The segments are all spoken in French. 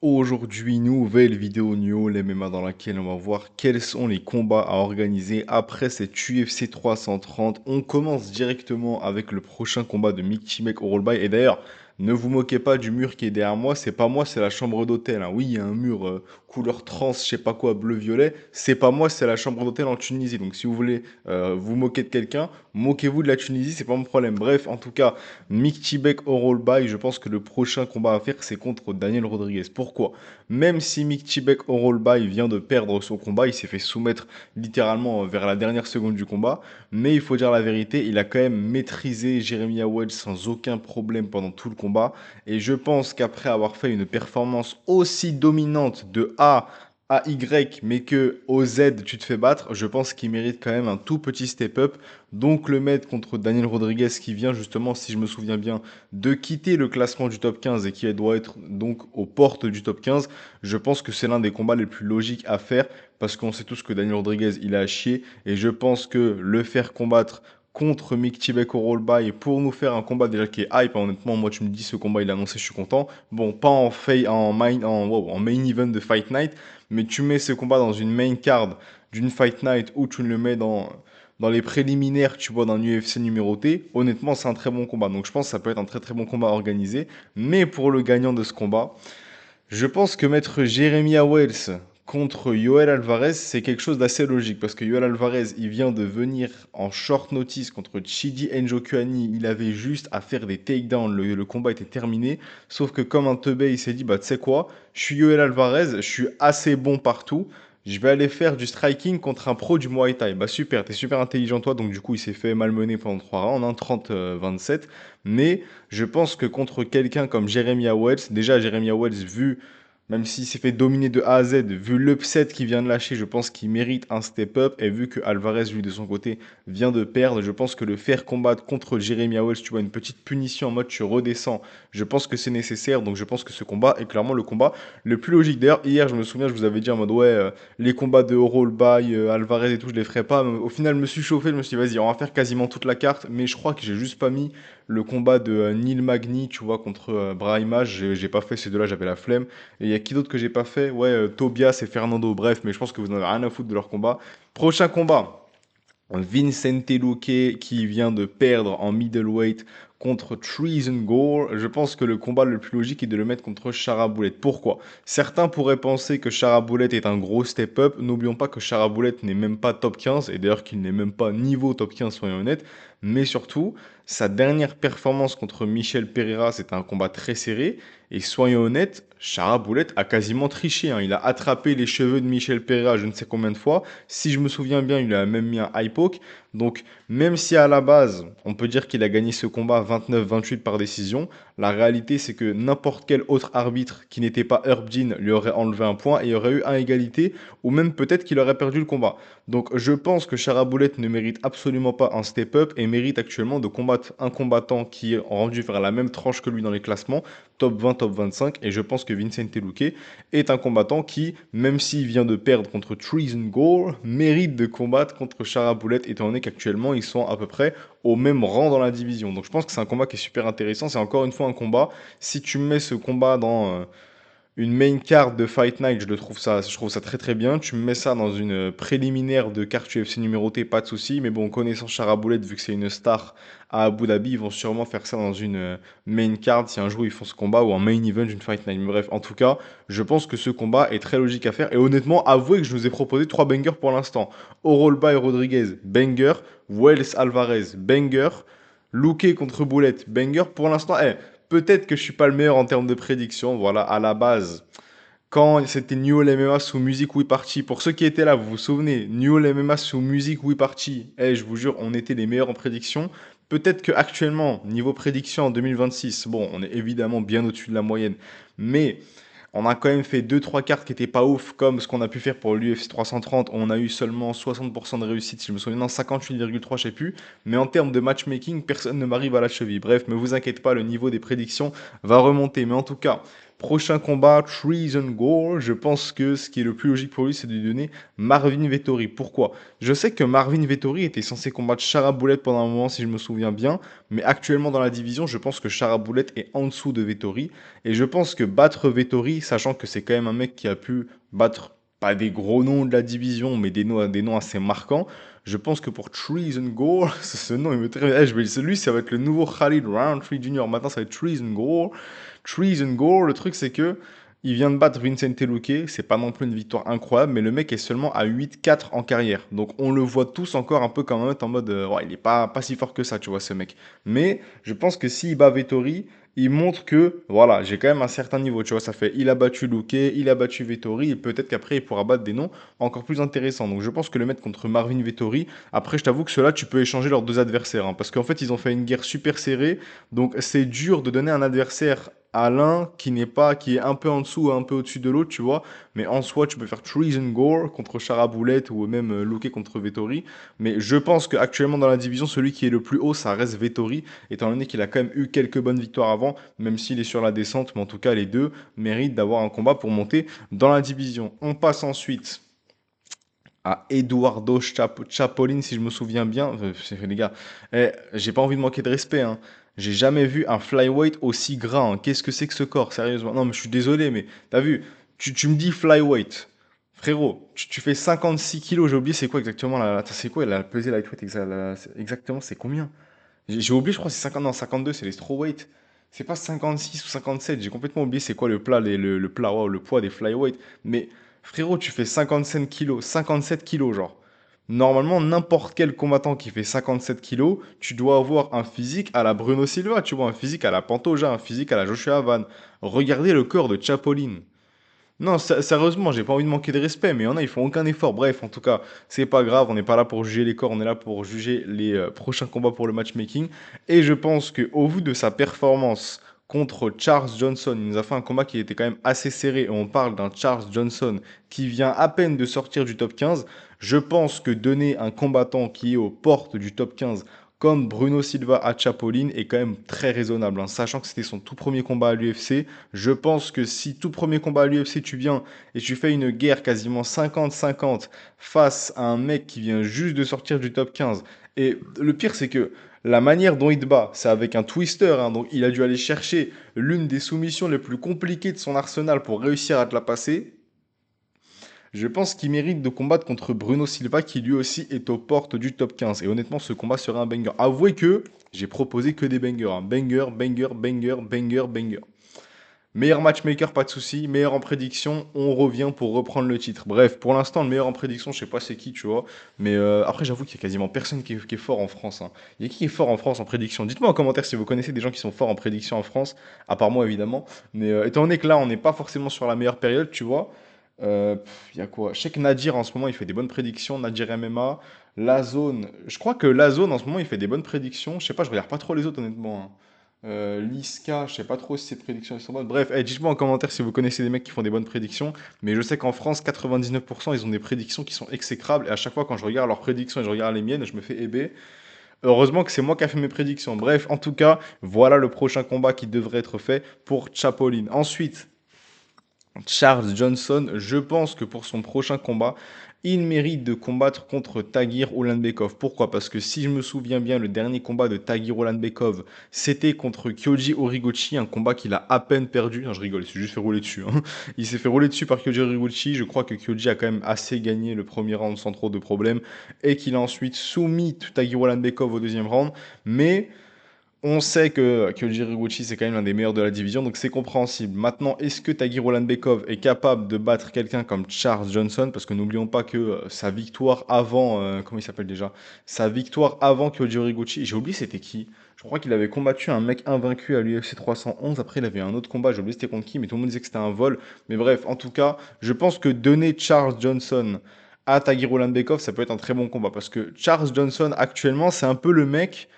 Aujourd'hui, nouvelle vidéo New All MMA dans laquelle on va voir quels sont les combats à organiser après cette UFC 330. On commence directement avec le prochain combat de Mick Chimek au rollby. Et d'ailleurs, ne vous moquez pas du mur qui est derrière moi, c'est pas moi, c'est la chambre d'hôtel, hein. Oui, il y a un mur couleur trans, je sais pas quoi, bleu-violet. C'est pas moi, c'est la chambre d'hôtel en Tunisie. Donc si vous voulez vous moquer de quelqu'un, moquez-vous de la Tunisie, c'est pas mon problème. Bref, en tout cas, Mick Chimek au rollby, je pense que le prochain combat à faire, c'est contre Daniel Rodriguez. Pourquoi? Même si Mick Chimek au rollby vient de perdre son combat, il s'est fait soumettre littéralement vers la dernière seconde du combat. Mais il faut dire la vérité, il a quand même maîtrisé Jeremiah Wells sans aucun problème pendant tout le combat. Et je pense qu'après avoir fait une performance aussi dominante de A à Y, mais que au Z tu te fais battre, je pense qu'il mérite quand même un tout petit step-up. Donc le mettre contre Daniel Rodriguez qui vient justement, si je me souviens bien, de quitter le classement du top 15 et qui doit être donc aux portes du top 15, je pense que c'est l'un des combats les plus logiques à faire parce qu'on sait tous que Daniel Rodriguez, il a à chier et je pense que le faire combattre contre Mick Tibek au rollby pour nous faire un combat déjà qui est hype, hein. Honnêtement, moi tu me dis ce combat il est annoncé, je suis content. Bon, pas en main event de Fight Night, mais tu mets ce combat dans une main card d'une Fight Night ou tu le mets dans les préliminaires, tu vois, d'un UFC numéroté, honnêtement, c'est un très bon combat. Donc je pense que ça peut être un très très bon combat organisé. Mais pour le gagnant de ce combat, je pense que mettre Jeremiah Wells contre Yoel Alvarez, c'est quelque chose d'assez logique. Parce que Yoel Alvarez, il vient de venir en short notice contre Chidi Njokuani. Il avait juste à faire des takedowns. Le combat était terminé. Sauf que comme un teubé, il s'est dit, bah tu sais quoi, je suis Yoel Alvarez, je suis assez bon partout. Je vais aller faire du striking contre un pro du Muay Thai. Bah super, t'es super intelligent toi, donc du coup il s'est fait malmener pendant 3 rounds, hein, 30-27. Mais je pense que contre quelqu'un comme Jeremiah Wells, déjà Jeremiah Wells, vu, même s'il s'est fait dominer de A à Z, vu l'upset qu'il vient de lâcher, je pense qu'il mérite un step-up. Et vu que Alvarez, lui, de son côté, vient de perdre, je pense que le faire combattre contre Jeremiah Wells, tu vois, une petite punition en mode tu redescends, je pense que c'est nécessaire. Donc je pense que ce combat est clairement le combat le plus logique. D'ailleurs, hier, je me souviens, je vous avais dit en mode ouais, les combats de rollby, Alvarez et tout, je les ferai pas. Mais au final, je me suis chauffé, je me suis dit, vas-y, on va faire quasiment toute la carte. Mais je crois que j'ai juste pas mis le combat de Neil Magny, tu vois, contre Brahima. J'ai pas fait ces deux-là, j'avais la flemme. Et il y a qui d'autre que j'ai pas fait? Ouais, Tobias et Fernando, bref, mais je pense que vous n'en avez rien à foutre de leur combat. Prochain combat. Vincente Luque qui vient de perdre en middleweight contre Treason Gore. Je pense que le combat le plus logique est de le mettre contre Charaboulet. Pourquoi? Certains pourraient penser que Charaboulet est un gros step-up. N'oublions pas que Charaboulet n'est même pas top 15 et d'ailleurs qu'il n'est même pas niveau top 15, soyons honnêtes. Mais surtout, sa dernière performance contre Michel Pereira, c'était un combat très serré. Et soyons honnêtes, Charaboulet a quasiment triché, hein. Il a attrapé les cheveux de Michel Pereira je ne sais combien de fois. Si je me souviens bien, il a même mis un high poke. Donc, même si à la base, on peut dire qu'il a gagné ce combat 29-28 par décision, la réalité c'est que n'importe quel autre arbitre qui n'était pas Herb Dean lui aurait enlevé un point et il y aurait eu un égalité, ou même peut-être qu'il aurait perdu le combat. Donc, je pense que Charaboulet ne mérite absolument pas un step-up et mérite actuellement de combattre un combattant qui est rendu vers la même tranche que lui dans les classements, top 20, top 25, et je pense que Vincente Luque est un combattant qui, même s'il vient de perdre contre Treason Gore, mérite de combattre contre Charaboulet, étant donné qu'actuellement ils sont à peu près au même rang dans la division. Donc je pense que c'est un combat qui est super intéressant. C'est encore une fois un combat. Si tu mets ce combat dans une main card de Fight Night, je trouve ça très très bien. Tu me mets ça dans une préliminaire de carte UFC numérotée, pas de souci. Mais bon, connaissant Charaboulet, vu que c'est une star à Abu Dhabi, ils vont sûrement faire ça dans une main card si un jour ils font ce combat ou un main event d'une Fight Night. Mais bref, en tout cas, je pense que ce combat est très logique à faire. Et honnêtement, avouez que je vous ai proposé 3 bangers pour l'instant. Orolba et Rodriguez, banger. Wells Alvarez, banger. Luque contre Boulette, banger. Pour l'instant, peut-être que je suis pas le meilleur en termes de prédiction. Voilà, à la base, quand c'était New All MMA sous musique We Party, pour ceux qui étaient là, vous vous souvenez, New All MMA sous musique We Party, je vous jure, on était les meilleurs en prédiction. Peut-être que actuellement, niveau prédiction en 2026, bon, on est évidemment bien au-dessus de la moyenne, mais on a quand même fait deux trois cartes qui étaient pas ouf, comme ce qu'on a pu faire pour l'UFC 330. On a eu seulement 60% de réussite, si je me souviens, non, 58,3, je sais plus. Mais en termes de matchmaking, personne ne m'arrive à la cheville. Bref, ne vous inquiétez pas, le niveau des prédictions va remonter. Mais en tout cas, Prochain combat, Treason Gore. Je pense que ce qui est le plus logique pour lui, c'est de lui donner Marvin Vettori. Pourquoi? Je sais que Marvin Vettori était censé combattre Charaboulette pendant un moment, si je me souviens bien, mais actuellement dans la division, je pense que Charaboulette est en dessous de Vettori. Et je pense que battre Vettori, sachant que c'est quand même un mec qui a pu battre pas des gros noms de la division, mais des noms assez marquants, je pense que pour Treason Gore, ce nom, il me très bien. Celui, ça va être le nouveau Khalid Roundtree Jr. Maintenant, ça va être Treason Gore. Treason Gore, le truc, c'est que il vient de battre Vincent Luque. C'est pas non plus une victoire incroyable, mais le mec est seulement à 8-4 en carrière. Donc, on le voit tous encore un peu comme un mec en mode, ouais, il est pas si fort que ça, tu vois, ce mec. Mais je pense que s'il bat Vettori, il montre que, voilà, j'ai quand même un certain niveau, tu vois, ça fait, il a battu Luque, il a battu Vettori, et peut-être qu'après, il pourra battre des noms encore plus intéressants. Donc, je pense que le mettre contre Marvin Vettori, après, je t'avoue que ceux-là, tu peux échanger leurs deux adversaires, hein, parce qu'en fait, ils ont fait une guerre super serrée, donc c'est dur de donner un adversaire à l'un qui n'est pas, qui est un peu en dessous, un peu au-dessus de l'autre, tu vois, mais en soi, tu peux faire Treason Gore contre Charaboulette ou même Luque contre Vettori, mais je pense qu'actuellement dans la division, celui qui est le plus haut, ça reste Vettori, étant donné qu'il a quand même eu quelques bonnes victoires avant, même s'il est sur la descente, mais en tout cas, les deux méritent d'avoir un combat pour monter dans la division. On passe ensuite à Eduardo Chapolin, si je me souviens bien. Les gars, j'ai pas envie de manquer de respect, hein. J'ai jamais vu un flyweight aussi gras, hein. Qu'est-ce que c'est que ce corps, sérieusement? Non, mais je suis désolé, mais t'as vu, tu me dis flyweight. Frérot, tu fais 56 kilos, j'ai oublié c'est quoi exactement c'est quoi la pesée lightweight exactement, c'est combien? J'ai oublié, je crois que c'est 50, non, 52, c'est les strawweight. C'est pas 56 ou 57, j'ai complètement oublié c'est quoi le plat, le plat, wow, le poids des flyweight. Mais frérot, tu fais 55 kilos, 57 kilos, genre. Normalement, n'importe quel combattant qui fait 57 kilos, tu dois avoir un physique à la Bruno Silva, tu vois, un physique à la Pantoja, un physique à la Joshua Van. Regardez le corps de Chapolin. Non, sérieusement, j'ai pas envie de manquer de respect, mais il y en a, ils font aucun effort. Bref, en tout cas, c'est pas grave, on n'est pas là pour juger les corps, on est là pour juger les prochains combats pour le matchmaking. Et je pense que au vu de sa performance contre Charles Johnson, il nous a fait un combat qui était quand même assez serré, et on parle d'un Charles Johnson qui vient à peine de sortir du top 15. Je pense que donner un combattant qui est aux portes du top 15 comme Bruno Silva à Chapolin est quand même très raisonnable, hein, sachant que c'était son tout premier combat à l'UFC. Je pense que si tout premier combat à l'UFC, tu viens et tu fais une guerre quasiment 50-50 face à un mec qui vient juste de sortir du top 15, et le pire c'est que la manière dont il te bat, c'est avec un twister, hein, donc il a dû aller chercher l'une des soumissions les plus compliquées de son arsenal pour réussir à te la passer. Je pense qu'il mérite de combattre contre Bruno Silva qui lui aussi est aux portes du top 15. Et honnêtement, ce combat serait un banger. Avouez que j'ai proposé que des bangers, hein. Banger, banger, banger, banger, banger. Meilleur matchmaker, pas de souci. Meilleur en prédiction, on revient pour reprendre le titre. Bref, pour l'instant, le meilleur en prédiction, je sais pas c'est qui, tu vois. Mais après, j'avoue qu'il y a quasiment personne qui est fort en France, hein. Il y a qui est fort en France en prédiction? Dites-moi en commentaire si vous connaissez des gens qui sont forts en prédiction en France, à part moi évidemment. Mais étant donné que là, on n'est pas forcément sur la meilleure période, tu vois. Il y a quoi? Je sais que Nadir en ce moment, il fait des bonnes prédictions. Nadir MMA. La zone. Je crois que la zone en ce moment, il fait des bonnes prédictions. Je sais pas, je regarde pas trop les autres honnêtement, hein. Liska, je sais pas trop si ses prédictions sont bonnes. Bref, dites-moi en commentaire si vous connaissez des mecs qui font des bonnes prédictions. Mais je sais qu'en France, 99%, ils ont des prédictions qui sont exécrables. Et à chaque fois, quand je regarde leurs prédictions et je regarde les miennes, je me fais hébé. Heureusement que c'est moi qui ai fait mes prédictions. Bref, en tout cas, voilà le prochain combat qui devrait être fait pour Chapolin. Ensuite, Charles Johnson, je pense que pour son prochain combat, il mérite de combattre contre Tagir Ulanbekov. Pourquoi? Parce que si je me souviens bien, le dernier combat de Tagir Ulanbekov, c'était contre Kyoji Horiguchi, un combat qu'il a à peine perdu. Non, je rigole, il s'est juste fait rouler dessus, hein. Il s'est fait rouler dessus par Kyoji Horiguchi. Je crois que Kyoji a quand même assez gagné le premier round sans trop de problèmes et qu'il a ensuite soumis Tagir Ulanbekov au deuxième round. Mais on sait que Kyoji Horiguchi, c'est quand même l'un des meilleurs de la division, donc c'est compréhensible. Maintenant, est-ce que Tagir Ulanbekov est capable de battre quelqu'un comme Charles Johnson? Parce que n'oublions pas que sa victoire avant, comment il s'appelle déjà? Sa victoire avant Kyoji Horiguchi, j'ai oublié c'était qui? Je crois qu'il avait combattu un mec invaincu à l'UFC 311. Après, il avait un autre combat, j'ai oublié c'était contre qui, mais tout le monde disait que c'était un vol. Mais bref, en tout cas, je pense que donner Charles Johnson à Tagir Ulanbekov, ça peut être un très bon combat. Parce que Charles Johnson, actuellement, c'est un peu le mec,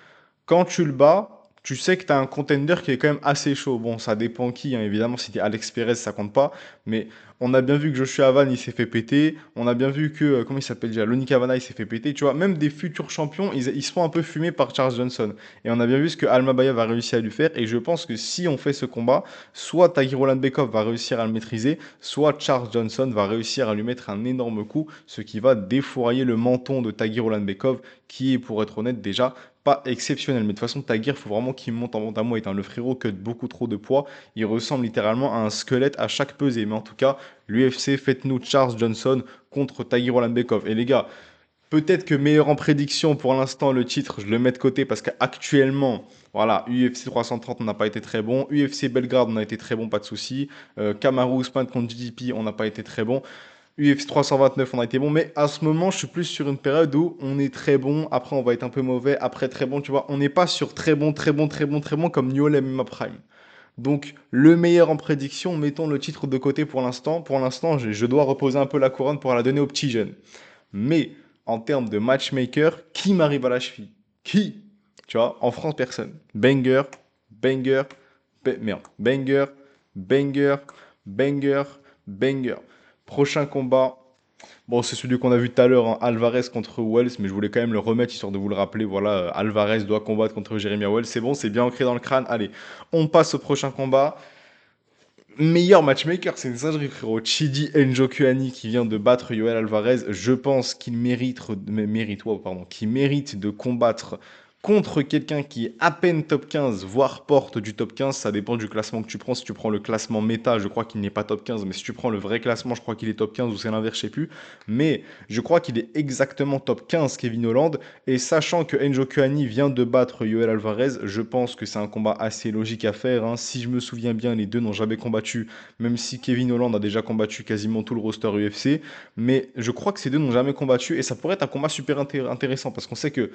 quand tu le bats, tu sais que tu as un contender qui est quand même assez chaud. Bon, ça dépend qui, hein, évidemment, si tu es Alex Perez, ça compte pas. Mais on a bien vu que Joshua Havan, il s'est fait péter. On a bien vu que, comment il s'appelle déjà, Lonnie Cavana, il s'est fait péter. Tu vois, même des futurs champions, ils se font un peu fumer par Charles Johnson. Et on a bien vu ce que Alma Baya va réussir à lui faire. Et je pense que si on fait ce combat, soit Tagir Bekov va réussir à le maîtriser, soit Charles Johnson va réussir à lui mettre un énorme coup, ce qui va défourailler le menton de Tagir Bekov, qui est, pour être honnête, déjà pas exceptionnel. Mais de toute façon, Tagir, il faut vraiment qu'il monte en bantamweight, hein. Le frérot cut beaucoup trop de poids. Il ressemble littéralement à un squelette à chaque pesée. Mais en tout cas, l'UFC, faites-nous Charles Johnson contre Tagir Bekov. Et les gars, peut-être que meilleur en prédiction pour l'instant, le titre, je le mets de côté parce qu'actuellement, voilà, UFC 330, on n'a pas été très bon. UFC Belgrade, on a été très bon, pas de souci. Kamaru Usman contre GDP, on n'a pas été très bon. UFC 329, on a été bon, mais à ce moment, je suis plus sur une période où on est très bon, après on va être un peu mauvais, après très bon, tu vois. On n'est pas sur très bon, très bon, très bon, très bon comme Newell MMA Prime. Donc, le meilleur en prédiction, mettons le titre de côté pour l'instant. Pour l'instant, je dois reposer un peu la couronne pour la donner aux petits jeunes. Mais, en termes de matchmaker, qui m'arrive à la cheville? Qui? Tu vois, en France, personne. Banger, banger, merde. Banger, banger, banger, banger. Prochain combat. Bon, c'est celui qu'on a vu tout à l'heure, hein, Alvarez contre Wells, mais je voulais quand même le remettre histoire de vous le rappeler. Voilà, Alvarez doit combattre contre Jeremy Wells. C'est bon, c'est bien ancré dans le crâne. Allez, on passe au prochain combat. Meilleur matchmaker, c'est une singerie, frérot. Chidi Njokuani qui vient de battre Yoel Alvarez. Je pense qu'il qu'il mérite de combattre contre quelqu'un qui est à peine top 15, voire porte du top 15. Ça dépend du classement que tu prends. Si tu prends le classement méta, je crois qu'il n'est pas top 15. Mais si tu prends le vrai classement, je crois qu'il est top 15 ou c'est l'inverse, je sais plus. Mais je crois qu'il est exactement top 15, Kevin Holland. Et sachant que Njokuani vient de battre Yoel Alvarez, je pense que c'est un combat assez logique à faire, hein. Si je me souviens bien, les deux n'ont jamais combattu, même si Kevin Holland a déjà combattu quasiment tout le roster UFC. Mais je crois que ces deux n'ont jamais combattu et ça pourrait être un combat super intéressant parce qu'on sait que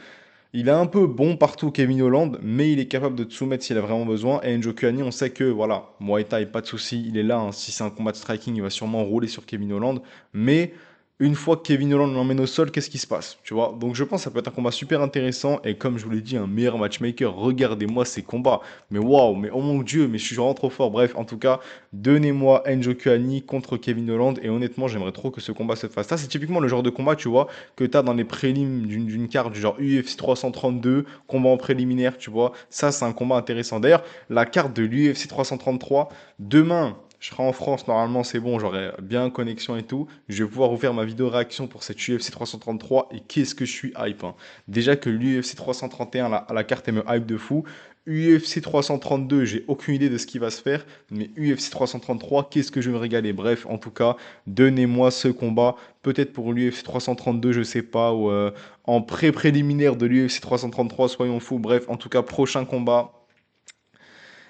il est un peu bon partout, Kevin Holland, mais il est capable de te soumettre s'il a vraiment besoin. Et Njokuani, on sait que, voilà, Muay Thai, pas de souci, il est là, hein. Si c'est un combat de striking, il va sûrement rouler sur Kevin Holland. Mais une fois que Kevin Holland l'emmène au sol, qu'est-ce qui se passe? Tu vois? Donc je pense que ça peut être un combat super intéressant. Et comme je vous l'ai dit, un meilleur matchmaker, regardez-moi ces combats. Mais waouh, mais oh mon Dieu, mais je suis vraiment trop fort. Bref, en tout cas, donnez-moi Njokuani contre Kevin Holland. Et honnêtement, j'aimerais trop que ce combat se fasse. Ça, c'est typiquement le genre de combat, tu vois, que tu as dans les prélims d'une carte du genre UFC 332, combat en préliminaire, tu vois. Ça, c'est un combat intéressant. D'ailleurs, la carte de l'UFC 333, demain, je serai en France, normalement c'est bon, j'aurai bien connexion et tout. Je vais pouvoir vous faire ma vidéo réaction pour cette UFC 333 et qu'est-ce que je suis hype, hein. Déjà que l'UFC 331, la carte elle me hype de fou. UFC 332, j'ai aucune idée de ce qui va se faire, mais UFC 333, qu'est-ce que je vais me régaler. Bref, en tout cas, donnez-moi ce combat. Peut-être pour l'UFC 332, je sais pas, ou en pré-préliminaire de l'UFC 333, soyons fous. Bref, en tout cas, prochain combat.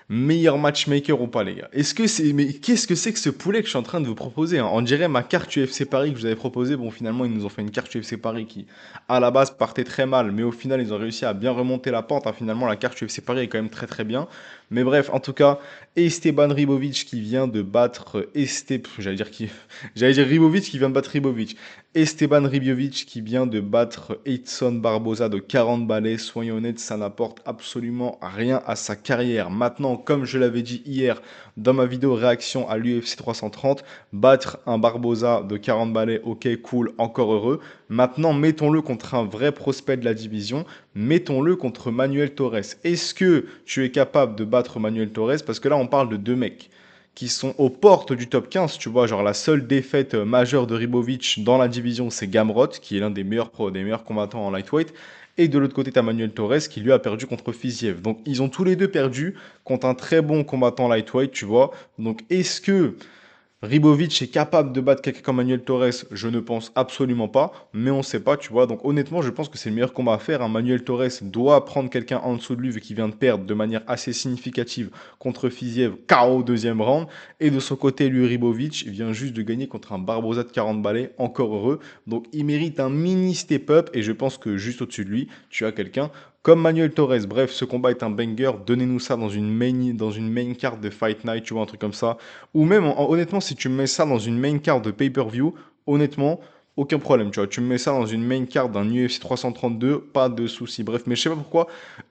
Meilleur matchmaker ou pas, les gars? Est-ce que c'est. Mais qu'est-ce que c'est que ce poulet que je suis en train de vous proposer, hein? On dirait ma carte UFC Paris que je vous avais proposée. Bon, finalement, ils nous ont fait une carte UFC Paris qui, à la base, partait très mal. Mais au final, ils ont réussi à bien remonter la pente, hein. Finalement, la carte UFC Paris est quand même très très bien. Mais bref, en tout cas, Esteban Ribovic qui vient de battre J'allais dire qui. J'allais dire Ribovic qui vient de battre Ribovic. Esteban Ribovic qui vient de battre Edson Barboza de 40 balais. Soyons honnêtes, ça n'apporte absolument rien à sa carrière. Maintenant, comme je l'avais dit hier dans ma vidéo réaction à l'UFC 330, battre un Barboza de 40 balais, ok, cool, encore heureux. Maintenant, mettons-le contre un vrai prospect de la division. Mettons-le contre Manuel Torres. Est-ce que tu es capable de battre Manuel Torres? Parce que là, on parle de deux mecs qui sont aux portes du top 15, tu vois, genre la seule défaite majeure de Ribovic dans la division, c'est Gamrot, qui est l'un des meilleurs des meilleurs combattants en lightweight. Et de l'autre côté, tu as Manuel Torres qui lui a perdu contre Fiziev. Donc ils ont tous les deux perdu contre un très bon combattant lightweight, tu vois. Donc est-ce que Ribovic est capable de battre quelqu'un comme Manuel Torres? Je ne pense absolument pas, mais on ne sait pas, tu vois. Donc honnêtement, je pense que c'est le meilleur combat à faire, hein. Manuel Torres doit prendre quelqu'un en dessous de lui vu qu'il vient de perdre de manière assez significative contre Fiziev, KO au deuxième round. Et de son côté, lui, Ribovic vient juste de gagner contre un Barboza de 40 balais, encore heureux. Donc il mérite un mini step-up et je pense que juste au-dessus de lui, tu as quelqu'un comme Manuel Torres. Bref, ce combat est un banger. Donnez-nous ça dans une main card de Fight Night, tu vois, un truc comme ça. Ou même, honnêtement, si tu mets ça dans une main card de pay-per-view, honnêtement, aucun problème, tu vois. Tu me mets ça dans une main card d'un UFC 332, pas de souci. Bref, mais je sais pas pourquoi.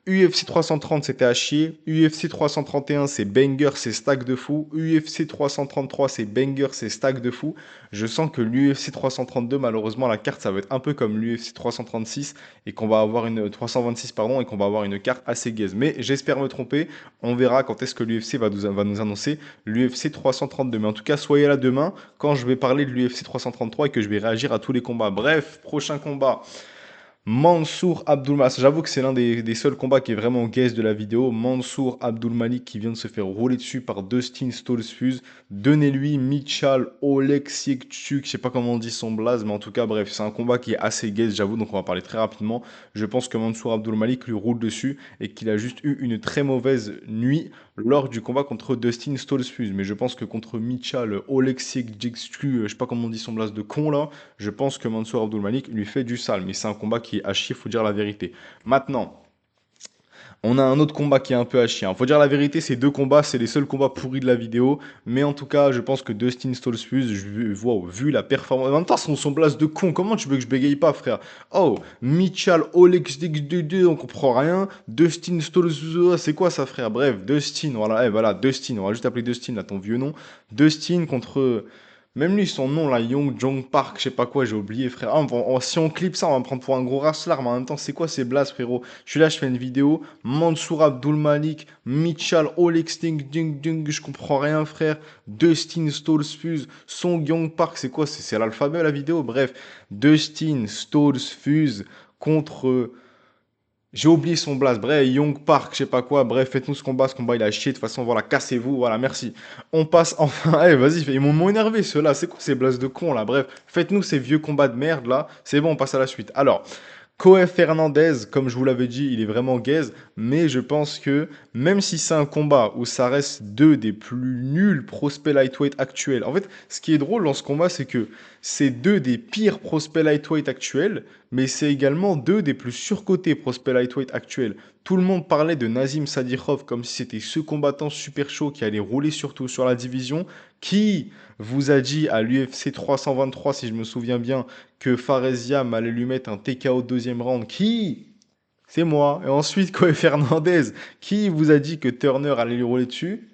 UFC 330, c'était à chier. UFC 331, c'est banger, c'est stack de fou. UFC 333, c'est banger, c'est stack de fou. Je sens que l'UFC 332, malheureusement, la carte, ça va être un peu comme l'UFC 336 et qu'on va avoir une 326, pardon, et qu'on va avoir une carte assez gaze. Mais j'espère me tromper. On verra quand est-ce que l'UFC va nous annoncer l'UFC 332. Mais en tout cas, soyez là demain quand je vais parler de l'UFC 333 et que je vais réagir à tous les combats. Bref, prochain combat. Mansour Abdulmalik, j'avoue que c'est l'un des seuls combats qui est vraiment gaze de la vidéo. Mansour Abdulmalik qui vient de se faire rouler dessus par Dustin Stoltzfus. Donnez-lui Michal Oleksiejczuk, je sais pas comment on dit son blaze, mais en tout cas, bref, c'est un combat qui est assez gaze, j'avoue, donc on va parler très rapidement. Je pense que Mansour Abdulmalik lui roule dessus et qu'il a juste eu une très mauvaise nuit lors du combat contre Dustin Stoltzfus. Mais je pense que contre Michal Oleksiejczuk, je sais pas comment on dit son blaze de con là, je pense que Mansour Abdulmalik lui fait du sale, mais c'est un combat qui est à chier, faut dire la vérité. Maintenant, on a un autre combat qui est un peu à chier. Faut dire la vérité, ces deux combats, c'est les seuls combats pourris de la vidéo. Mais en tout cas, je pense que Dustin Stoltzfus, wow, vu la performance. En même temps, son blase de con, comment tu veux que je bégaye pas, frère? Oh, Michal Oleksiejczuk, on comprend rien. Dustin Stoltzfus, c'est quoi ça, frère? Bref, Dustin, voilà, voilà, Dustin, on va juste appeler Dustin, là, ton vieux nom. Dustin contre. Même lui, son nom là, Young Jong Park, je sais pas quoi, j'ai oublié, frère. Ah, si on clip ça, on va me prendre pour un gros racelard, mais en même temps, c'est quoi ces blases, frérot? Je suis là, je fais une vidéo. Mansour Abdul Malik, Michal Oleksting, ding, ding, je comprends rien, frère. Dustin Stoltzfus, Song Young Park, c'est quoi? C'est l'alphabet la vidéo, bref. Dustin Stoltzfus contre. J'ai oublié son blast. Bref, Young Park, je sais pas quoi. Bref, faites-nous ce combat. Ce combat, il a chier. De toute façon, voilà, cassez-vous. Voilà, merci. On passe enfin. Allez, vas-y, ils m'ont énervé, ceux-là. C'est quoi ces blasts de cons, là? Bref, faites-nous ces vieux combats de merde, là. C'est bon, on passe à la suite. Alors, Koef Fernandez, comme je vous l'avais dit, il est vraiment gaze, mais je pense que même si c'est un combat où ça reste deux des plus nuls prospects lightweight actuels, en fait, ce qui est drôle dans ce combat, c'est que c'est deux des pires prospects lightweight actuels, mais c'est également deux des plus surcotés prospects lightweight actuels. Tout le monde parlait de Nazim Sadikhov comme si c'était ce combattant super chaud qui allait rouler surtout sur la division, qui vous a dit à l'UFC 323, si je me souviens bien, que Faresiam allait lui mettre un TKO au deuxième round. Qui? C'est moi. Et ensuite, Koé Fernandez, qui vous a dit que Turner allait lui rouler dessus?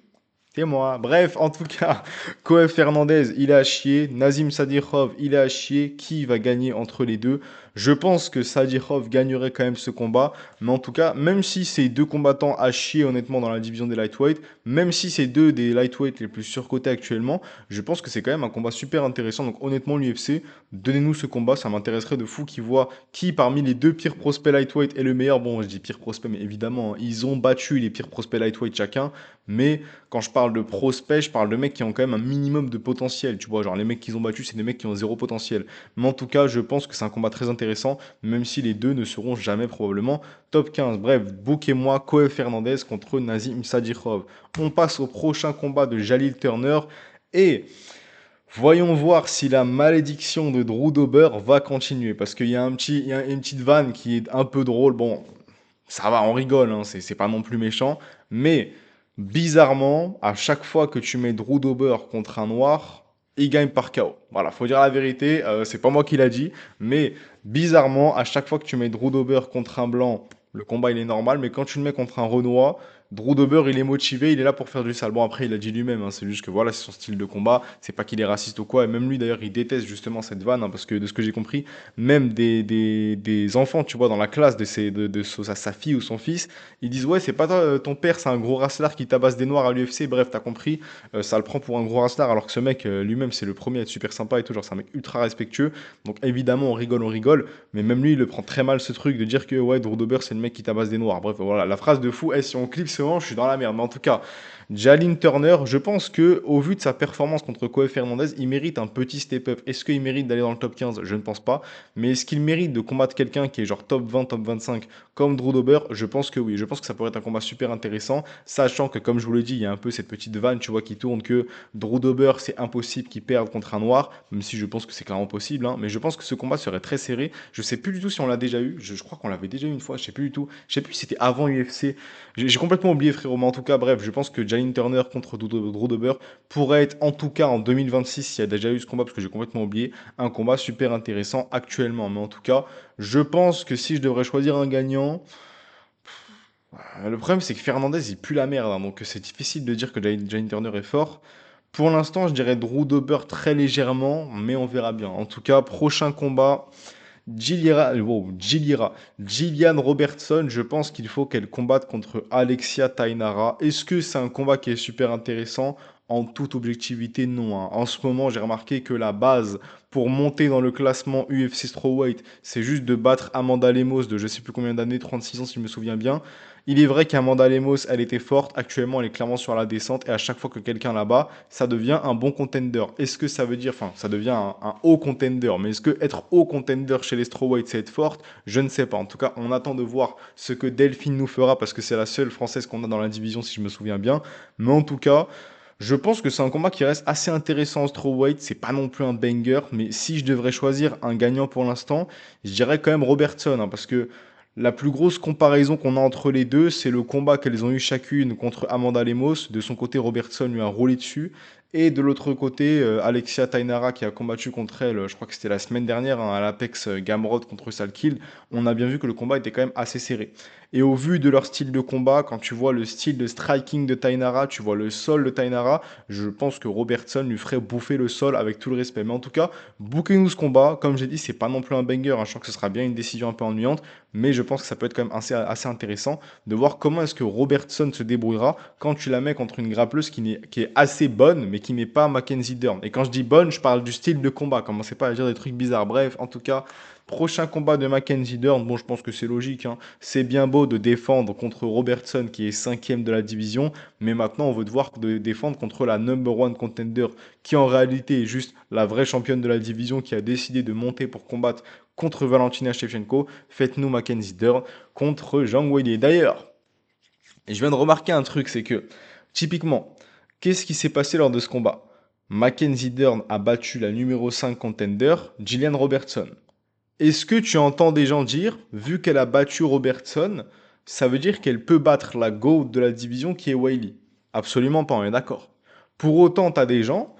C'est moi. Bref, en tout cas, Koef Fernandez, il est à chier. Nazim Sadikhov, il est à chier. Qui va gagner entre les deux? Je pense que Sadikhov gagnerait quand même ce combat. Mais en tout cas, même si c'est deux combattants à chier, honnêtement, dans la division des lightweight, même si c'est deux des lightweight les plus surcotés actuellement, je pense que c'est quand même un combat super intéressant. Donc honnêtement, l'UFC, donnez-nous ce combat. Ça m'intéresserait de fou qui voit qui parmi les deux pires prospects lightweight est le meilleur. Bon, je dis pire prospect, mais évidemment, hein, ils ont battu les pires prospects lightweight chacun. Mais quand je parle de prospects, je parle de mecs qui ont quand même un minimum de potentiel. Tu vois, genre les mecs qu'ils ont battus, c'est des mecs qui ont zéro potentiel. Mais en tout cas, je pense que c'est un combat très intéressant, même si les deux ne seront jamais probablement top 15. Bref, bookez-moi Koef Fernandez contre Nazim Sadikhov. On passe au prochain combat de Jalil Turner. Et voyons voir si la malédiction de Drew Dober va continuer. Parce qu'il y a il y a une petite vanne qui est un peu drôle. Bon, ça va, on rigole, hein, c'est pas non plus méchant. Mais bizarrement, à chaque fois que tu mets Drew Dober contre un noir, il gagne par KO. Voilà, faut dire la vérité, c'est pas moi qui l'a dit, mais bizarrement, à chaque fois que tu mets Drew Dober contre un blanc, le combat il est normal, mais quand tu le mets contre un Renoir, Drew Dober il est motivé, il est là pour faire du sale. Bon après il a dit lui-même, hein, c'est juste que voilà c'est son style de combat, c'est pas qu'il est raciste ou quoi, et même lui d'ailleurs il déteste justement cette vanne, hein, parce que de ce que j'ai compris, même des enfants, tu vois, dans la classe sa fille ou son fils, ils disent ouais c'est pas toi, ton père c'est un gros racelard qui tabasse des noirs à l'UFC, bref t'as compris, ça le prend pour un gros racelard alors que ce mec lui-même c'est le premier à être super sympa et tout, genre c'est un mec ultra respectueux, donc évidemment on rigole, mais même lui il le prend très mal ce truc de dire que ouais Drew Dober c'est le mec qui tabasse des noirs, bref voilà, la phrase de fou, si on clip c'est bon, je suis dans la merde, mais en tout cas, Jalin Turner, je pense que au vu de sa performance contre Koef Fernandez, il mérite un petit step-up. Est-ce qu'il mérite d'aller dans le top 15? Je ne pense pas. Mais est-ce qu'il mérite de combattre quelqu'un qui est genre top 20, top 25 comme Drew Dober? Je pense que oui. Je pense que ça pourrait être un combat super intéressant, sachant que, comme je vous l'ai dit, il y a un peu cette petite vanne, tu vois, qui tourne que Drew Dober, c'est impossible qu'il perde contre un noir, même si je pense que c'est clairement possible. Hein. Mais je pense que ce combat serait très serré. Je sais plus du tout si on l'a déjà eu. Je crois qu'on l'avait déjà eu une fois. Je sais plus du tout. Je sais plus si c'était avant UFC. J'ai complètement oublié, frérot. Mais en tout cas, bref, je pense que Jalin Turner contre Drew Dober pourrait être, en tout cas en 2026, s'il y a déjà eu ce combat, parce que j'ai complètement oublié, un combat super intéressant actuellement. Mais en tout cas, je pense que si je devrais choisir un gagnant, le problème c'est que Fernandez il pue la merde, hein, donc c'est difficile de dire que Jalin Turner est fort. Pour l'instant, je dirais Drew Dober très légèrement, mais on verra bien. En tout cas, prochain combat. Gillian Robertson, je pense qu'il faut qu'elle combatte contre Alexia Tainara. Est-ce que c'est un combat qui est super intéressant? En toute objectivité, non, hein. En ce moment, j'ai remarqué que la base pour monter dans le classement UFC Strawweight, c'est juste de battre Amanda Lemos de je sais plus combien d'années, 36 ans si je me souviens bien. Il est vrai qu'Amanda Lemos, elle était forte. Actuellement, elle est clairement sur la descente. Et à chaque fois que quelqu'un la bat, ça devient un bon contender. Est-ce que ça veut dire, enfin, ça devient un haut contender. Mais est-ce que être haut contender chez les strawweight, c'est être forte? Je ne sais pas. En tout cas, on attend de voir ce que Delphine nous fera parce que c'est la seule française qu'on a dans la division, si je me souviens bien. Mais en tout cas, je pense que c'est un combat qui reste assez intéressant en strawweight. C'est pas non plus un banger. Mais si je devrais choisir un gagnant pour l'instant, je dirais quand même Robertson, hein, parce que la plus grosse comparaison qu'on a entre les deux, c'est le combat qu'elles ont eu chacune contre Amanda Lemos. De son côté, Robertson lui a roulé dessus. Et de l'autre côté, Alexia Tainara qui a combattu contre elle, je crois que c'était la semaine dernière, hein, à l'Apex Gamrot contre Salkill. On a bien vu que le combat était quand même assez serré. Et au vu de leur style de combat, quand tu vois le style de striking de Tainara, tu vois le sol de Tainara, je pense que Robertson lui ferait bouffer le sol avec tout le respect. Mais en tout cas, bouquez-nous ce combat. Comme j'ai dit, c'est pas non plus un banger, hein. Je sens que ce sera bien une décision un peu ennuyante, mais je pense que ça peut être quand même assez intéressant de voir comment est-ce que Robertson se débrouillera quand tu la mets contre une grappleuse qui est assez bonne, mais qui n'est pas Mackenzie Dern. Et quand je dis bonne, je parle du style de combat. Commencez pas à dire des trucs bizarres. Bref, en tout cas, prochain combat de Mackenzie Dern, bon, je pense que c'est logique, hein. C'est bien beau de défendre contre Robertson, qui est cinquième de la division, mais maintenant, on veut devoir défendre contre la number one contender, qui en réalité est juste la vraie championne de la division, qui a décidé de monter pour combattre contre Valentina Shevchenko. Faites-nous Mackenzie Dern contre Zhang Weili. D'ailleurs, je viens de remarquer un truc, c'est que, typiquement, qu'est-ce qui s'est passé lors de ce combat? Mackenzie Dern a battu la numéro 5 contender, Gillian Robertson. Est-ce que tu entends des gens dire, vu qu'elle a battu Robertson, ça veut dire qu'elle peut battre la GOAT de la division qui est Weili? Absolument pas, on est d'accord. Pour autant, tu as des gens,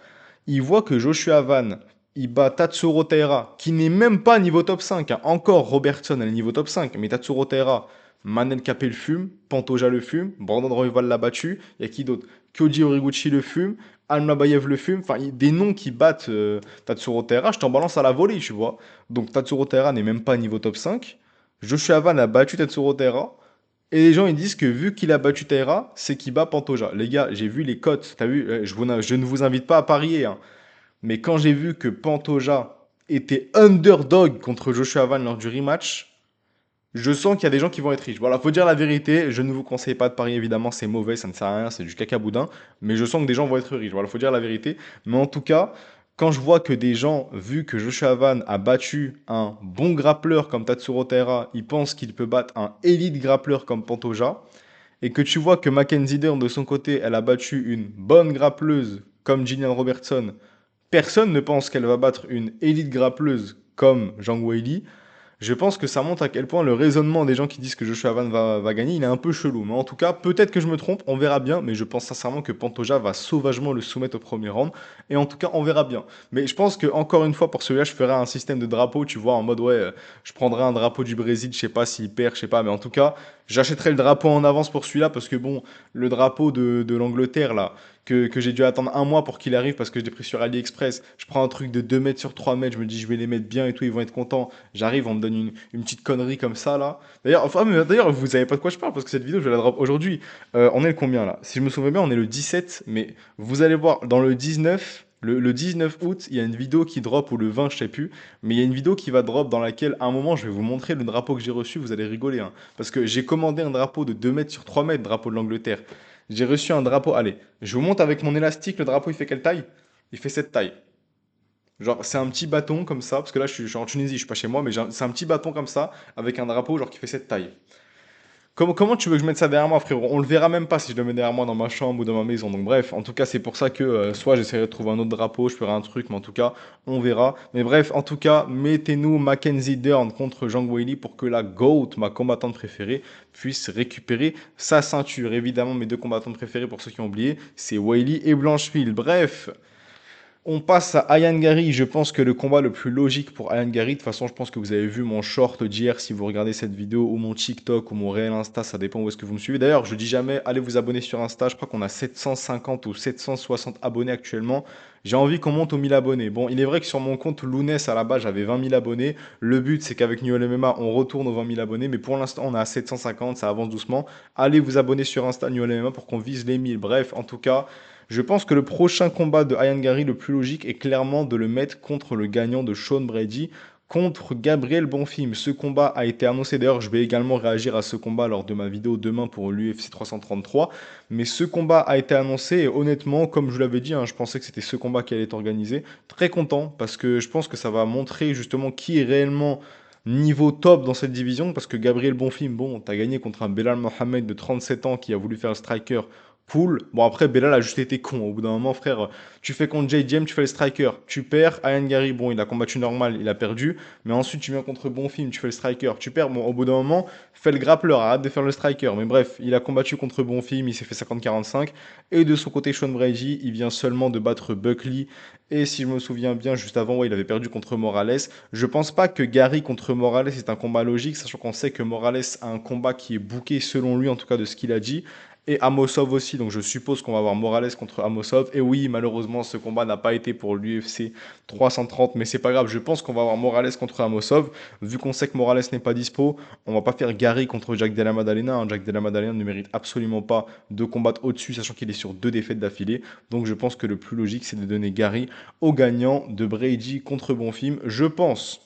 ils voient que Joshua Van, il bat Tatsuro Taira, qui n'est même pas niveau top 5, hein. Encore Robertson, elle est niveau top 5, mais Tatsuro Taira, Manel Capé le fume, Pantoja le fume, Brandon Royval l'a battu, il y a qui d'autre? Kyoji Horiguchi le fume, Almabayev le fume, enfin, des noms qui battent Tatsuro Taira, je t'en balance à la volée, tu vois. Donc Tatsuro Taira n'est même pas niveau top 5. Joshua Van a battu Tatsuro Taira. Et les gens ils disent que vu qu'il a battu Taira, c'est qu'il bat Pantoja. Les gars, j'ai vu les cotes, t'as vu, je ne vous invite pas à parier, hein. Mais quand j'ai vu que Pantoja était underdog contre Joshua Van lors du rematch, je sens qu'il y a des gens qui vont être riches. Voilà, faut dire la vérité. Je ne vous conseille pas de parier, évidemment, c'est mauvais, ça ne sert à rien, c'est du caca boudin. Mais je sens que des gens vont être riches. Voilà, faut dire la vérité. Mais en tout cas, quand je vois que des gens, vu que Joshua Van a battu un bon grappleur comme Tatsuro Taira, ils pensent qu'il peut battre un élite grappleur comme Pantoja, et que tu vois que Mackenzie Dern, de son côté, elle a battu une bonne grappleuse comme Gillian Robertson, personne ne pense qu'elle va battre une élite grappleuse comme Zhang Weili. Je pense que ça montre à quel point le raisonnement des gens qui disent que Joshua Van va gagner, il est un peu chelou. Mais en tout cas, peut-être que je me trompe, on verra bien. Mais je pense sincèrement que Pantoja va sauvagement le soumettre au premier round. Et en tout cas, on verra bien. Mais je pense que encore une fois, pour celui-là, je ferai un système de drapeau, tu vois, en mode ouais, je prendrai un drapeau du Brésil, je sais pas s'il perd, je sais pas. Mais en tout cas, j'achèterai le drapeau en avance pour celui-là parce que bon, le drapeau de l'Angleterre là, que j'ai dû attendre un mois pour qu'il arrive parce que je l'ai pris sur AliExpress. Je prends un truc de 2 mètres sur 3 mètres, je me dis je vais les mettre bien et tout, ils vont être contents. J'arrive, on me donne une petite connerie comme ça là. D'ailleurs, enfin, d'ailleurs, vous savez pas de quoi je parle parce que cette vidéo, je la drop aujourd'hui. On est le combien là? Si je me souviens bien, on est le 17, mais vous allez voir, dans le 19. Le 19 août, il y a une vidéo qui drop, ou le 20, je sais plus, mais il y a une vidéo qui va drop dans laquelle, à un moment, je vais vous montrer le drapeau que j'ai reçu, vous allez rigoler, hein, parce que j'ai commandé un drapeau de 2 mètres sur 3 mètres, drapeau de l'Angleterre. J'ai reçu un drapeau, allez, je vous montre avec mon élastique, le drapeau, il fait quelle taille? Il fait cette taille. Genre, c'est un petit bâton comme ça, parce que là, je suis en Tunisie, je suis pas chez moi, mais c'est un petit bâton comme ça, avec un drapeau, genre, qui fait cette taille. Comment tu veux que je mette ça derrière moi, frérot? On le verra même pas si je le mets derrière moi dans ma chambre ou dans ma maison. Donc bref, en tout cas, c'est pour ça que soit j'essaierai de trouver un autre drapeau, je ferai un truc, mais en tout cas, on verra. Mais bref, en tout cas, mettez-nous Mackenzie Dern contre Zhang Weili pour que la GOAT, ma combattante préférée, puisse récupérer sa ceinture. Évidemment, mes deux combattantes préférées, pour ceux qui ont oublié, c'est Weili et Blanchfield. Bref. On passe à Ayan Gary. Je pense que le combat le plus logique pour Ayan Gary, de toute façon, je pense que vous avez vu mon short d'hier si vous regardez cette vidéo, ou mon TikTok, ou mon réel Insta, ça dépend où est-ce que vous me suivez. D'ailleurs, je dis jamais, allez vous abonner sur Insta. Je crois qu'on a 750 ou 760 abonnés actuellement. J'ai envie qu'on monte aux 1000 abonnés. Bon, il est vrai que sur mon compte Lounès, à la base, j'avais 20 000 abonnés. Le but, c'est qu'avec New MMA, on retourne aux 20 000 abonnés. Mais pour l'instant, on est à 750, ça avance doucement. Allez vous abonner sur Insta New MMA pour qu'on vise les 1000. Bref, en tout cas. Je pense que le prochain combat de Ian Gary, le plus logique, est clairement de le mettre contre le gagnant de Sean Brady, contre Gabriel Bonfim. Ce combat a été annoncé, d'ailleurs je vais également réagir à ce combat lors de ma vidéo demain pour l'UFC 333, mais ce combat a été annoncé et honnêtement, comme je vous l'avais dit, hein, je pensais que c'était ce combat qui allait être organisé. Très content parce que je pense que ça va montrer justement qui est réellement niveau top dans cette division, parce que Gabriel Bonfim, bon, t'as gagné contre un Belal Mohamed de 37 ans qui a voulu faire le striker. Cool. Bon, après, Belal a juste été con. Au bout d'un moment, frère, tu fais contre JDM, tu fais le striker. Tu perds. Ian Gary, bon, il a combattu normal, il a perdu. Mais ensuite, tu viens contre Bonfim, tu fais le striker. Tu perds. Bon, au bout d'un moment, fais le grappleur, arrête de faire le striker. Mais bref, il a combattu contre Bonfim, il s'est fait 50-45. Et de son côté, Sean Brady, il vient seulement de battre Buckley. Et si je me souviens bien, juste avant, ouais, il avait perdu contre Morales. Je pense pas que Gary contre Morales est un combat logique, sachant qu'on sait que Morales a un combat qui est booké, selon lui, en tout cas de ce qu'il a dit. Et Amosov aussi, donc je suppose qu'on va avoir Morales contre Amosov. Et oui, malheureusement, ce combat n'a pas été pour l'UFC 330, mais c'est pas grave, je pense qu'on va avoir Morales contre Amosov. Vu qu'on sait que Morales n'est pas dispo, on va pas faire Gary contre Jack Della Maddalena, hein. Jack Della Maddalena ne mérite absolument pas de combattre au-dessus, sachant qu'il est sur 2 défaites d'affilée. Donc je pense que le plus logique, c'est de donner Gary au gagnant de Brady contre Bonfim. Je pense,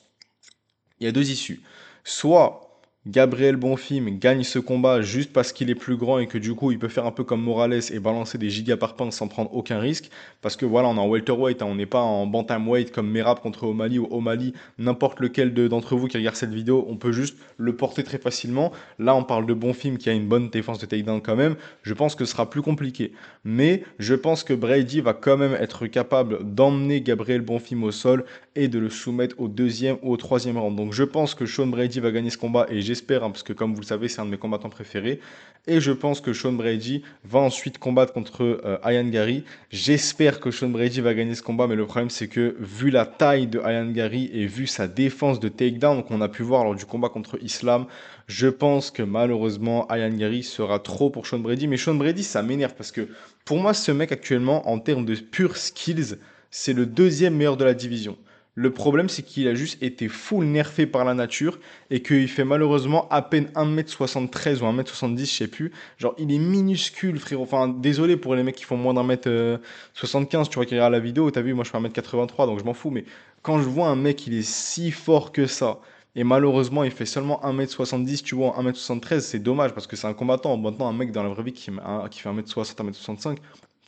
il y a deux issues. Soit Gabriel Bonfim gagne ce combat juste parce qu'il est plus grand et que du coup il peut faire un peu comme Morales et balancer des gigas par pound sans prendre aucun risque. Parce que voilà, on est en welterweight, hein, on n'est pas en bantamweight comme Merab contre O'Malley ou O'Malley. N'importe lequel d'entre vous qui regarde cette vidéo, on peut juste le porter très facilement. Là, on parle de Bonfim qui a une bonne défense de takedown quand même. Je pense que ce sera plus compliqué. Mais je pense que Brady va quand même être capable d'emmener Gabriel Bonfim au sol et de le soumettre au deuxième ou au troisième round. Donc je pense que Sean Brady va gagner ce combat et j'espère, hein, parce que comme vous le savez, c'est un de mes combattants préférés. Et je pense que Sean Brady va ensuite combattre contre Ian Gary. J'espère que Sean Brady va gagner ce combat, mais le problème c'est que vu la taille de Ian Gary et vu sa défense de takedown qu'on a pu voir lors du combat contre Islam, je pense que malheureusement Ian Gary sera trop pour Sean Brady. Mais Sean Brady, ça m'énerve parce que pour moi, ce mec actuellement, en termes de pure skills, c'est le deuxième meilleur de la division. Le problème, c'est qu'il a juste été full nerfé par la nature et qu'il fait malheureusement à peine 1m73 ou 1m70, je sais plus. Genre, il est minuscule, frérot. Enfin, désolé pour les mecs qui font moins d'1m75, tu vois, qui regardent la vidéo. T'as vu, moi je fais 1m83, donc je m'en fous. Mais quand je vois un mec, il est si fort que ça. Et malheureusement, il fait seulement 1m70, tu vois, 1m73, c'est dommage parce que c'est un combattant. Maintenant, un mec dans la vraie vie qui fait 1m60, 1m65,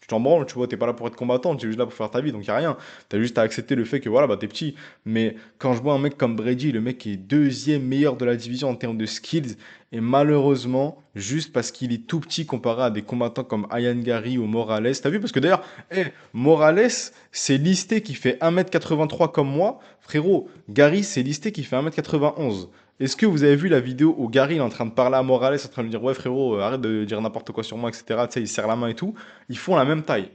tu t'en branles, tu vois, t'es pas là pour être combattant, tu es juste là pour faire ta vie, donc y a rien. T'as juste à accepter le fait que voilà, bah t'es petit. Mais quand je vois un mec comme Brady, le mec qui est deuxième meilleur de la division en termes de skills, et malheureusement, juste parce qu'il est tout petit comparé à des combattants comme Ian Gary ou Morales, t'as vu? Parce que d'ailleurs, Morales, c'est listé qui fait 1m83 comme moi. Frérot, Gary, c'est listé qui fait 1m91. Est-ce que vous avez vu la vidéo où Gary il est en train de parler à Morales, en train de lui dire ouais frérot, arrête de dire n'importe quoi sur moi, etc. Tu sais, il serre la main et tout. Ils font la même taille.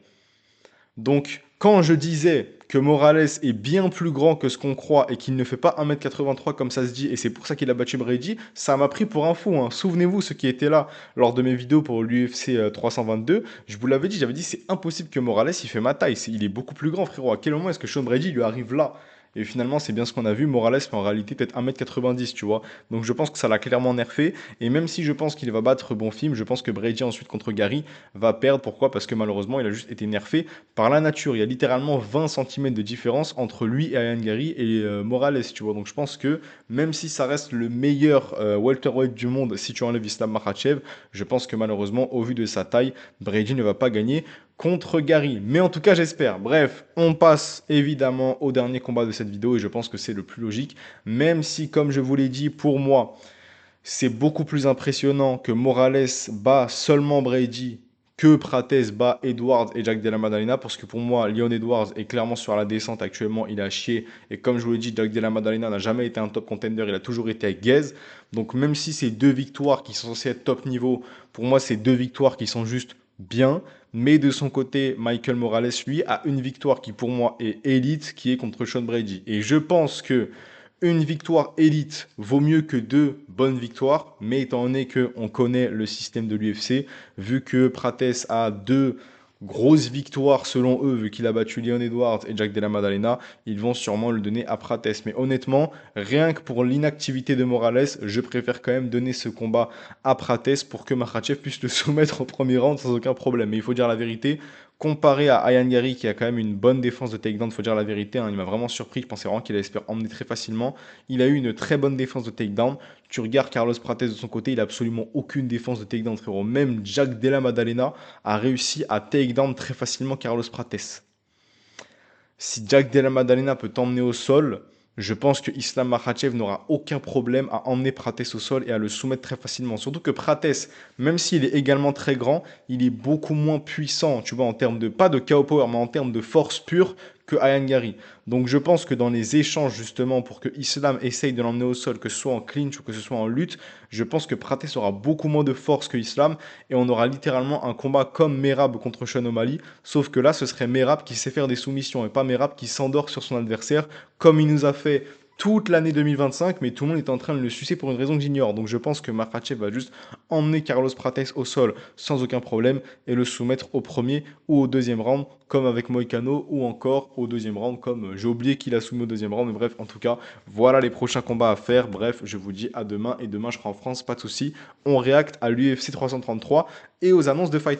Donc, quand je disais que Morales est bien plus grand que ce qu'on croit et qu'il ne fait pas 1m83 comme ça se dit, et c'est pour ça qu'il a battu Brady, ça m'a pris pour un fou, hein. Souvenez-vous, ceux qui étaient là lors de mes vidéos pour l'UFC 322, je vous l'avais dit, j'avais dit c'est impossible que Morales il fait ma taille, il est beaucoup plus grand, frérot. À quel moment est-ce que Sean Brady lui arrive là? Et finalement, c'est bien ce qu'on a vu. Morales fait en réalité peut-être 1m90, tu vois. Donc je pense que ça l'a clairement nerfé. Et même si je pense qu'il va battre Bonfim, je pense que Brady ensuite contre Gary va perdre. Pourquoi? Parce que malheureusement, il a juste été nerfé par la nature. Il y a littéralement 20 cm de différence entre lui et Ian Gary et Morales, tu vois. Donc je pense que même si ça reste le meilleur welterweight du monde, si tu enlèves Islam Makhachev, je pense que malheureusement, au vu de sa taille, Brady ne va pas gagner contre Gary. Mais en tout cas, j'espère. Bref, on passe évidemment au dernier combat de cette vidéo et je pense que c'est le plus logique. Même si, comme je vous l'ai dit, pour moi, C'est beaucoup plus impressionnant que Morales bat seulement Brady que Prates bat Edwards et Jack Della Maddalena parce que pour moi, Leon Edwards est clairement sur la descente actuellement. Il a chié. Et comme je vous l'ai dit, Jack Della Maddalena n'a jamais été un top contender. Il a toujours été avec Gaze. Donc même si c'est deux victoires qui sont censées être top niveau, pour moi, c'est deux victoires qui sont juste bien. Mais de son côté, Michael Morales, lui, a une victoire qui pour moi est élite, qui est contre Sean Brady. Et je pense que une victoire élite vaut mieux que deux bonnes victoires, mais étant donné qu'on connaît le système de l'UFC, vu que Prates a deux grosses victoires selon eux, vu qu'il a battu Leon Edwards et Jack Della Maddalena, ils vont sûrement le donner à Prates. Mais honnêtement, rien que pour l'inactivité de Morales, je préfère quand même donner ce combat à Prates pour que Makhachev puisse le soumettre au premier round sans aucun problème. Mais il faut dire la vérité, comparé à Ayan Gary qui a quand même une bonne défense de takedown, il faut dire la vérité, hein, il m'a vraiment surpris, je pensais vraiment qu'il allait se faire emmener très facilement. Il a eu une très bonne défense de takedown. Tu regardes Carlos Prates de son côté, il a absolument aucune défense de takedown, frérot. Même Jack Della Maddalena a réussi à takedown très facilement Carlos Prates. Si Jack Della Maddalena peut t'emmener au sol, je pense que Islam Makhachev n'aura aucun problème à emmener Prates au sol et à le soumettre très facilement. Surtout que Prates, même s'il est également très grand, il est beaucoup moins puissant, tu vois, en termes de, pas de KO power, mais en termes de force pure que Ayan Gary. Donc je pense que dans les échanges, justement, pour que Islam essaye de l'emmener au sol, que ce soit en clinch ou que ce soit en lutte, je pense que Prates aura beaucoup moins de force que Islam et on aura littéralement un combat comme Merab contre Sean O'Malley, sauf que là, ce serait Merab qui sait faire des soumissions et pas Merab qui s'endort sur son adversaire, comme il nous a fait toute l'année 2025, mais tout le monde est en train de le sucer pour une raison que j'ignore. Donc je pense que Makhachev va juste emmener Carlos Prates au sol sans aucun problème et le soumettre au premier ou au deuxième round, comme avec Moïcano, ou encore au deuxième round, comme j'ai oublié qu'il a soumis au deuxième round. Mais bref, en tout cas, voilà les prochains combats à faire. Bref, je vous dis à demain, et demain je serai en France, pas de souci. On réacte à l'UFC 333 et aux annonces de Fight Night.